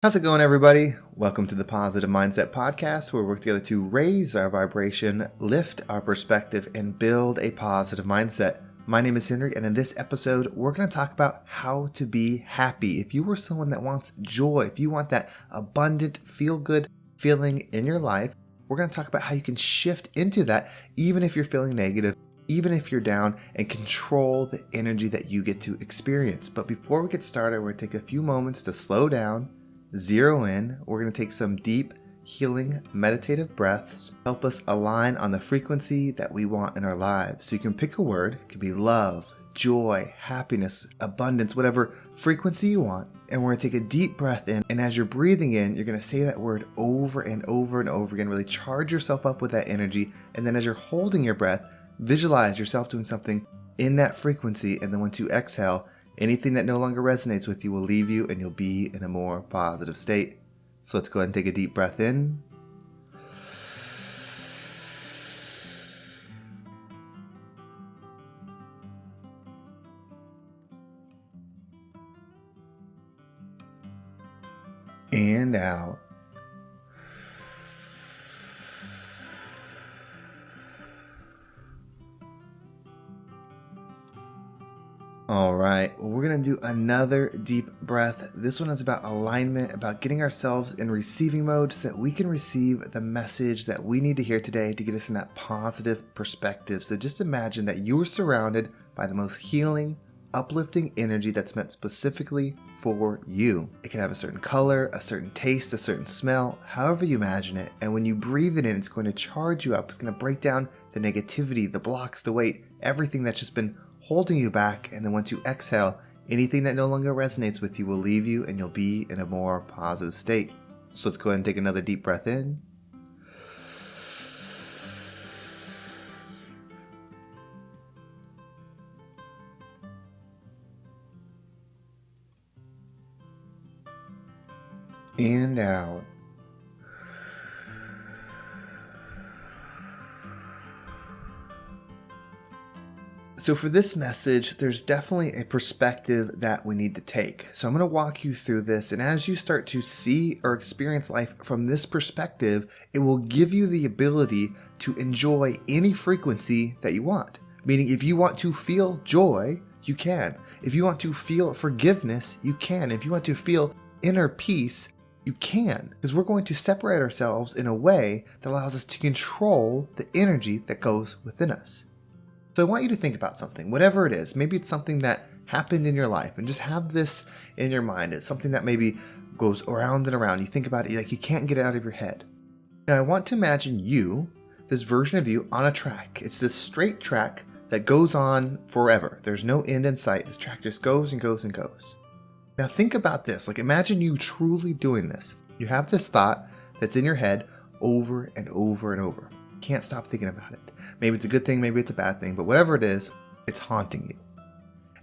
How's it going, everybody? Welcome to the Positive Mindset Podcast, where we work together to raise our vibration, lift our perspective, and build a positive mindset. My name is Henry, and in this episode, we're going to talk about how to be happy. If you were someone that wants joy, if you want that abundant, feel-good feeling in your life, we're going to talk about how you can shift into that, even if you're feeling negative, even if you're down, and control the energy that you get to experience. But before we get started, we're going to take a few moments to slow down, zero in. We're going to take some deep, healing, meditative breaths, help us align on the frequency that we want in our lives. So you can pick a word. It could be love, joy, happiness, abundance, whatever frequency you want. And we're going to take a deep breath in. And as you're breathing in, you're going to say that word over and over and over again. Really charge yourself up with that energy. And then as you're holding your breath, visualize yourself doing something in that frequency. And then once you exhale, anything that no longer resonates with you will leave you and you'll be in a more positive state. So let's go ahead and take a deep breath in. And out. All right, well, we're going to do another deep breath. This one is about alignment, about getting ourselves in receiving mode so that we can receive the message that we need to hear today to get us in that positive perspective. So just imagine that you are surrounded by the most healing, uplifting energy that's meant specifically for you. It can have a certain color, a certain taste, a certain smell, however you imagine it. And when you breathe it in, it's going to charge you up. It's going to break down the negativity, the blocks, the weight, everything that's just been holding you back. And then once you exhale, anything that no longer resonates with you will leave you and you'll be in a more positive state. So let's go ahead and take another deep breath in. And out. So for this message, there's definitely a perspective that we need to take. So I'm going to walk you through this, and as you start to see or experience life from this perspective, it will give you the ability to enjoy any frequency that you want. Meaning, if you want to feel joy, you can. If you want to feel forgiveness, you can. If you want to feel inner peace, you can. Because we're going to separate ourselves in a way that allows us to control the energy that goes within us. So I want you to think about something, whatever it is. Maybe it's something that happened in your life, and just have this in your mind. It's something that maybe goes around and around. You think about it like you can't get it out of your head. Now I want to imagine you, this version of you, on a track. It's this straight track that goes on forever. There's no end in sight. This track just goes and goes and goes. Now think about this. Like, imagine you truly doing this. You have this thought that's in your head over and over and over. You can't stop thinking about it. Maybe it's a good thing, maybe it's a bad thing, but whatever it is, it's haunting you.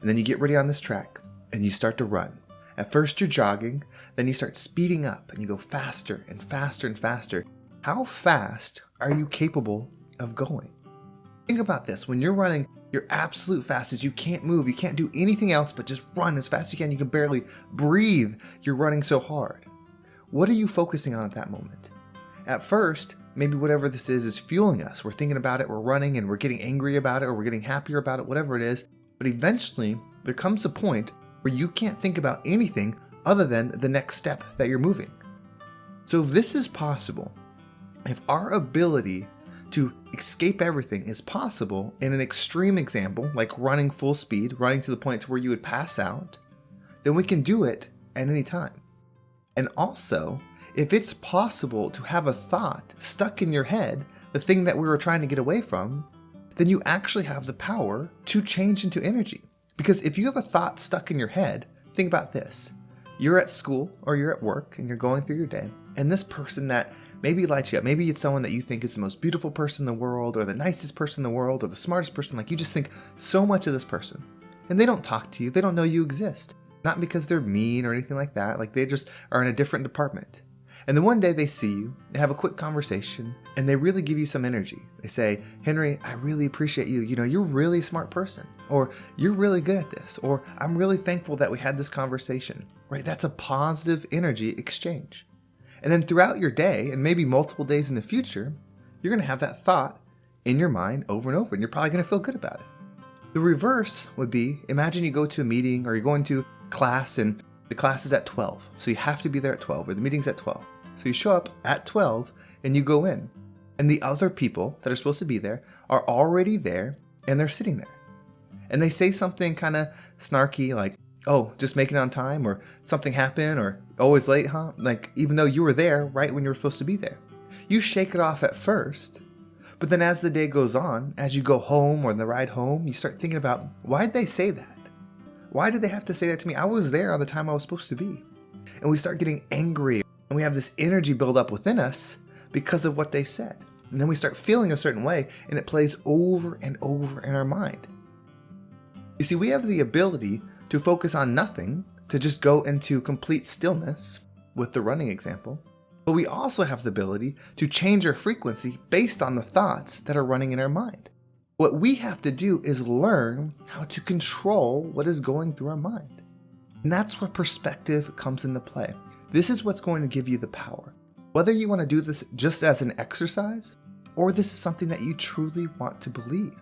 And then you get ready on this track and you start to run. At first you're jogging, then you start speeding up and you go faster and faster and faster. How fast are you capable of going? Think about this. When you're running your absolute fastest, you can't move, you can't do anything else but just run as fast as you can. You can barely breathe. You're running so hard. What are you focusing on at that moment? At first, maybe whatever this is fueling us. We're thinking about it, we're running, and we're getting angry about it, or we're getting happier about it, whatever it is. But eventually, there comes a point where you can't think about anything other than the next step that you're moving. So if this is possible, if our ability to escape everything is possible in an extreme example, like running full speed, running to the point where you would pass out, then we can do it at any time. And also, if it's possible to have a thought stuck in your head, the thing that we were trying to get away from, then you actually have the power to change into energy. Because if you have a thought stuck in your head, think about this. You're at school or you're at work and you're going through your day, and this person that maybe lights you up, maybe it's someone that you think is the most beautiful person in the world, or the nicest person in the world, or the smartest person, like you just think so much of this person. And they don't talk to you, they don't know you exist. Not because they're mean or anything like that, like they just are in a different department. And then one day they see you, they have a quick conversation, and they really give you some energy. They say, Henry, I really appreciate you. You're a really smart person, or you're really good at this, or I'm really thankful that we had this conversation, right? That's a positive energy exchange. And then throughout your day, and maybe multiple days in the future, you're going to have that thought in your mind over and over, and you're probably going to feel good about it. The reverse would be, imagine you go to a meeting or you're going to class and the class is at 12. So you have to be there at 12, or the meeting's at 12. So you show up at 12 and you go in. And the other people that are supposed to be there are already there and they're sitting there. And they say something kind of snarky like, oh, just make it on time, or something happened, or always late, huh? Like, even though you were there right when you were supposed to be there. You shake it off at first, but then as the day goes on, as you go home or on the ride home, you start thinking about, why'd they say that? Why did they have to say that to me? I was there on the time I was supposed to be. And we start getting angry, and we have this energy build up within us because of what they said. And then we start feeling a certain way, and it plays over and over in our mind. You see, we have the ability to focus on nothing, to just go into complete stillness, with the running example. But we also have the ability to change our frequency based on the thoughts that are running in our mind. What we have to do is learn how to control what is going through our mind. And that's where perspective comes into play. This is what's going to give you the power. Whether you want to do this just as an exercise, or this is something that you truly want to believe.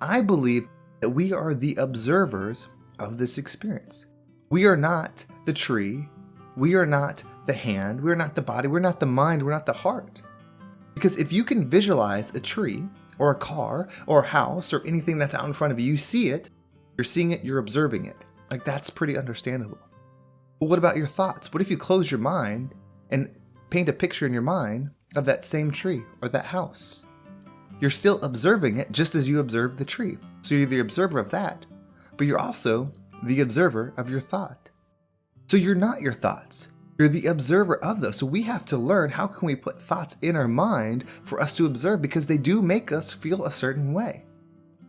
I believe that we are the observers of this experience. We are not the tree. We are not the hand. We're not the body. We're not the mind. We're not the heart. Because if you can visualize a tree or a car or a house or anything that's out in front of you, you see it, you're seeing it, you're observing it. Like, that's pretty understandable. But what about your thoughts? What if you close your mind and paint a picture in your mind of that same tree or that house? You're still observing it just as you observed the tree. So you're the observer of that, but you're also the observer of your thought. So you're not your thoughts. You're the observer of those. So we have to learn, how can we put thoughts in our mind for us to observe, because they do make us feel a certain way.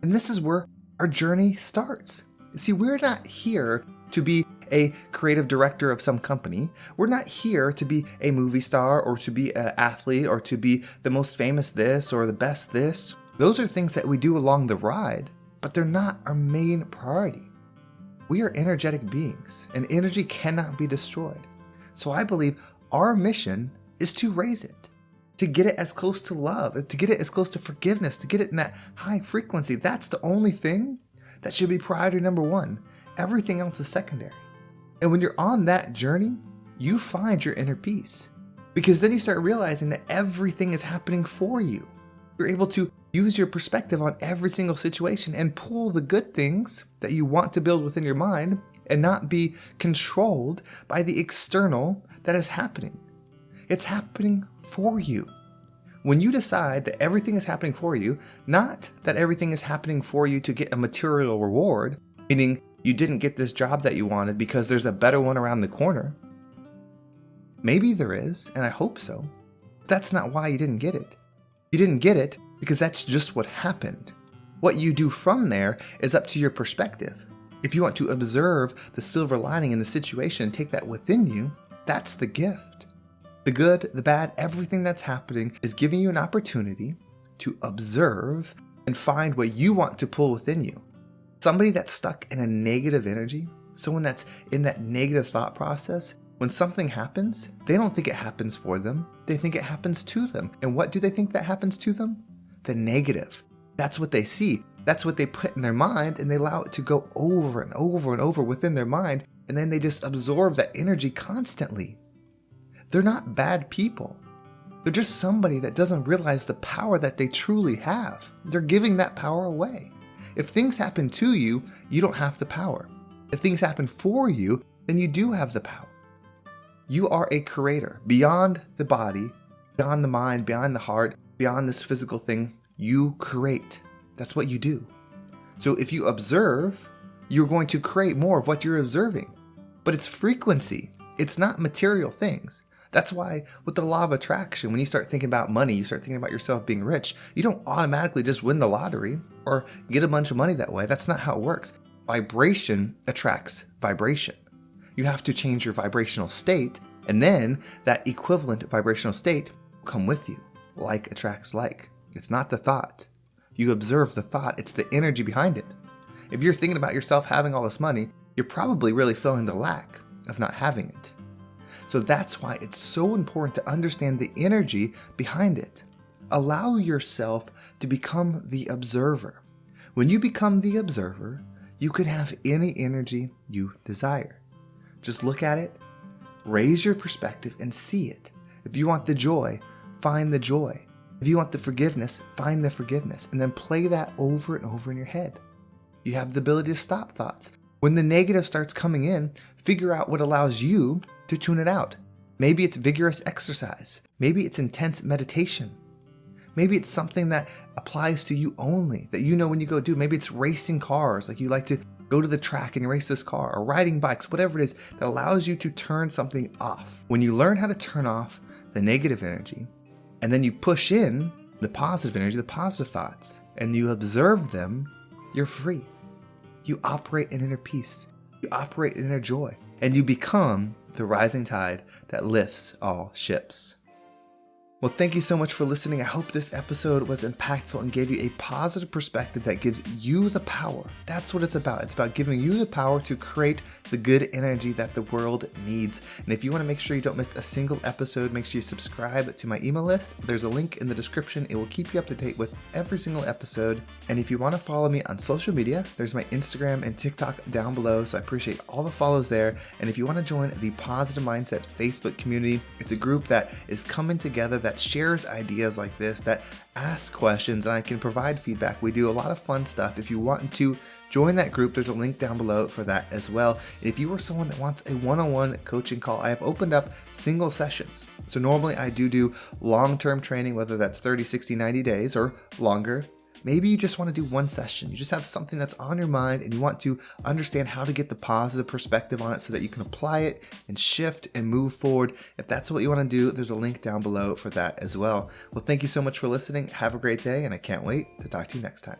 And this is where our journey starts. See, we're not here to be a creative director of some company. We're not here to be a movie star or to be an athlete or to be the most famous this or the best this. Those are things that we do along the ride, but they're not our main priority. We are energetic beings, and energy cannot be destroyed. So I believe our mission is to raise it, to get it as close to love, to get it as close to forgiveness, to get it in that high frequency. That's the only thing that should be priority number one. Everything else is secondary. And when you're on that journey, you find your inner peace, because then you start realizing that everything is happening for you. You're able to use your perspective on every single situation and pull the good things that you want to build within your mind and not be controlled by the external that is happening. It's happening for you. When you decide that everything is happening for you, not that everything is happening for you to get a material reward, meaning you didn't get this job that you wanted because there's a better one around the corner. Maybe there is, and I hope so. That's not why you didn't get it. You didn't get it because that's just what happened. What you do from there is up to your perspective. If you want to observe the silver lining in the situation and take that within you, that's the gift. The good, the bad, everything that's happening is giving you an opportunity to observe and find what you want to pull within you. Somebody that's stuck in a negative energy, someone that's in that negative thought process, when something happens, they don't think it happens for them. They think it happens to them. And what do they think that happens to them? The negative. That's what they see. That's what they put in their mind, and they allow it to go over and over and over within their mind, and then they just absorb that energy constantly. They're not bad people. They're just somebody that doesn't realize the power that they truly have. They're giving that power away. If things happen to you, you don't have the power. If things happen for you, then you do have the power. You are a creator beyond the body, beyond the mind, beyond the heart, beyond this physical thing. You create. That's what you do. So if you observe, you're going to create more of what you're observing. But it's frequency. It's not material things. That's why with the law of attraction, when you start thinking about money, you start thinking about yourself being rich, you don't automatically just win the lottery or get a bunch of money that way. That's not how it works. Vibration attracts vibration. You have to change your vibrational state, And then that equivalent vibrational state will come with you. Like attracts like. It's not the thought. You observe the thought. It's the energy behind it. If you're thinking about yourself having all this money, you're probably really feeling the lack of not having it. So that's why it's so important to understand the energy behind it. Allow yourself to become the observer. When you become the observer, you can have any energy you desire. Just look at it, raise your perspective, and see it. If you want the joy, find the joy. If you want the forgiveness, find the forgiveness, and then play that over and over in your head. You have the ability to stop thoughts. When the negative starts coming in, figure out what allows you to tune it out. Maybe it's vigorous exercise. Maybe it's intense meditation. Maybe it's something that applies to you only, that you know when you go do. Maybe it's racing cars, like you like to go to the track and race this car, or riding bikes, whatever it is that allows you to turn something off. When you learn how to turn off the negative energy, and then you push in the positive energy, the positive thoughts, and you observe them, you're free. You operate in inner peace. You operate in inner joy. And you become the rising tide that lifts all ships. Well, thank you so much for listening. I hope this episode was impactful and gave you a positive perspective that gives you the power. That's what it's about. It's about giving you the power to create the good energy that the world needs. And if you want to make sure you don't miss a single episode, make sure you subscribe to my email list. There's a link in the description. It will keep you up to date with every single episode. And if you want to follow me on social media, there's my Instagram and TikTok down below. So I appreciate all the follows there. And if you want to join the Positive Mindset Facebook community, it's a group that is coming together that shares ideas like this, that asks questions, and I can provide feedback. We do a lot of fun stuff. If you want to join that group, there's a link down below for that as well. If you are someone that wants a one-on-one coaching call, I have opened up single sessions. So normally I do long-term training, whether that's 30, 60, 90 days or longer. Maybe you just want to do one session. You just have something that's on your mind and you want to understand how to get the positive perspective on it so that you can apply it and shift and move forward. If that's what you want to do, there's a link down below for that as well. Well, thank you so much for listening. Have a great day, and I can't wait to talk to you next time.